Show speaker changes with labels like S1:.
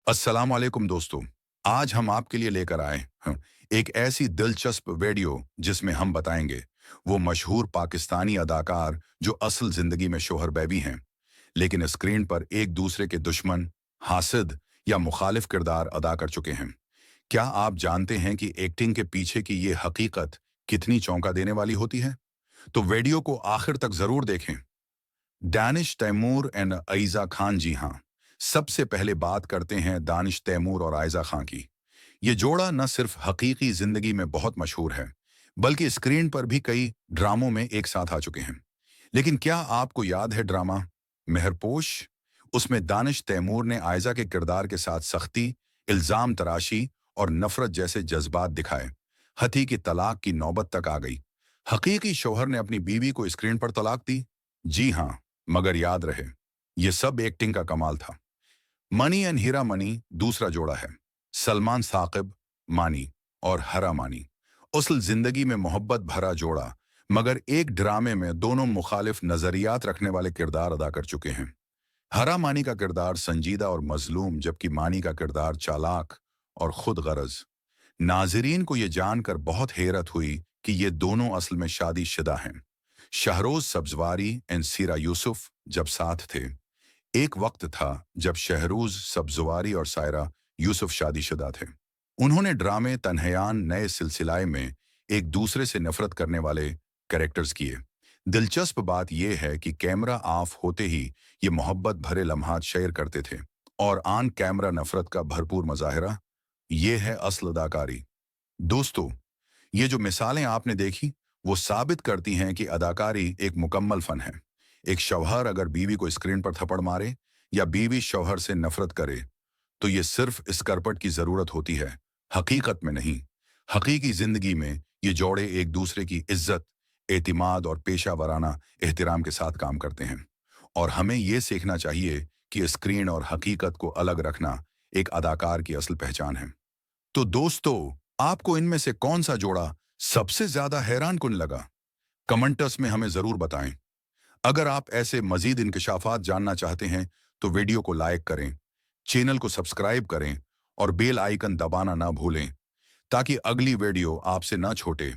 S1: अस्सलाम वालेकुम दोस्तों। आज हम आपके लिए लेकर आए एक ऐसी दिलचस्प वीडियो जिसमें हम बताएंगे वो मशहूर पाकिस्तानी अदाकार जो असल जिंदगी में शोहर बेबी हैं, लेकिन स्क्रीन पर एक दूसरे के दुश्मन, हासिद या मुखालिफ किरदार अदा कर चुके हैं। क्या आप जानते हैं कि एक्टिंग के पीछे की ये हकीकत कितनी चौंका देने वाली होती है? तो वीडियो को आखिर तक जरूर देखें। दानिश तैमूर एंड आयजा खान, जी हाँ। सबसे पहले बात करते हैं दानिश तैमूर और आयजा खान की। ये जोड़ा न सिर्फ हकीकी जिंदगी में बहुत मशहूर है, बल्कि स्क्रीन पर भी कई ड्रामों में एक साथ आ चुके हैं। लेकिन क्या आपको याद है ड्रामा मेहरपोश? उसमें दानिश तैमूर ने आयजा के किरदार के साथ सख्ती, इल्जाम तराशी और नफरत जैसे जज्बात दिखाए। हती की तलाक की नौबत तक आ गई। हकीकी शौहर ने अपनी बीवी को स्क्रीन पर तलाक दी। जी हाँ, मगर याद रहे, ये सब एक्टिंग का कमाल था। मनी एंड हीरा मनी दूसरा जोड़ा है। सलमान साकिब, मानी और हरा मानी। असल जिंदगी में मोहब्बत भरा जोड़ा, मगर एक ड्रामे में दोनों मुखालिफ नजरियात रखने वाले किरदार अदा कर चुके हैं। हरा मानी का किरदार संजीदा और मजलूम, जबकि मानी का किरदार चालाक और खुद गरज। नाजरीन को यह जानकर बहुत हैरत हुई कि ये दोनों असल में शादीशुदा हैं। शहरोज सब्जवारी एंड सीरा यूसुफ जब साथ थे। एक वक्त था जब शहरोज सब्जवारी और सायरा यूसुफ शादीशुदा थे। उन्होंने ड्रामे तन्हयान नए सिलसिलाए में एक दूसरे से नफरत करने वाले कैरेक्टर्स किए। दिलचस्प बात यह है कि कैमरा ऑफ होते ही ये मोहब्बत भरे लम्हात शेयर करते थे, और ऑन कैमरा नफरत का भरपूर मुजाहरा। ये है असल अदाकारी। दोस्तों, ये जो मिसालें आपने देखी, वो साबित करती हैं कि अदाकारी एक मुकम्मल फन है। एक शौहर अगर बीवी को स्क्रीन पर थप्पड़ मारे या बीवी शौहर से नफरत करे, तो ये सिर्फ इस करपट की जरूरत होती है, हकीकत में नहीं। हकीकी जिंदगी में ये जोड़े एक दूसरे की इज्जत, एतिमाद और पेशा वराना एहतराम के साथ काम करते हैं। और हमें ये सीखना चाहिए कि स्क्रीन और हकीकत को अलग रखना एक अदाकार की असल पहचान है। तो दोस्तों, आपको इनमें से कौन सा जोड़ा सबसे ज्यादा हैरान कुन लगा? कमेंटर्स में हमें जरूर बताएं। अगर आप ऐसे मजीद इंकशाफात जानना चाहते हैं तो वीडियो को लाइक करें, चैनल को सब्सक्राइब करें और बेल आइकन दबाना ना भूलें, ताकि अगली वीडियो आपसे ना छूटे।